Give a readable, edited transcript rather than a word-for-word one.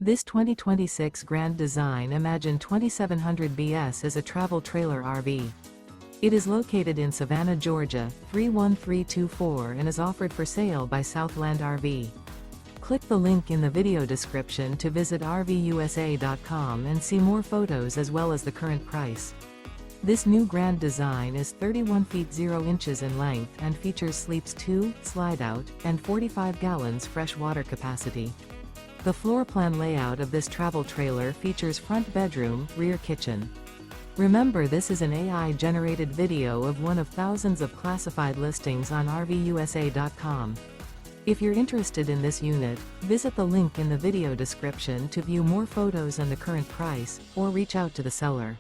This 2026 Grand Design Imagine 2700 BS is a travel trailer RV. It is located in Savannah, Georgia, 31324 and is offered for sale by Southland RV. Click the link in the video description to visit RVUSA.com and see more photos as well as the current price. This new Grand Design is 31 feet 0 inches in length and features sleeps 2, Slideout, and 45 gallons fresh water capacity. The floor plan layout of this travel trailer features front bedroom, rear kitchen. Remember, this is an AI-generated video of one of thousands of classified listings on RVUSA.com. If you're interested in this unit, visit the link in the video description to view more photos and the current price, or reach out to the seller.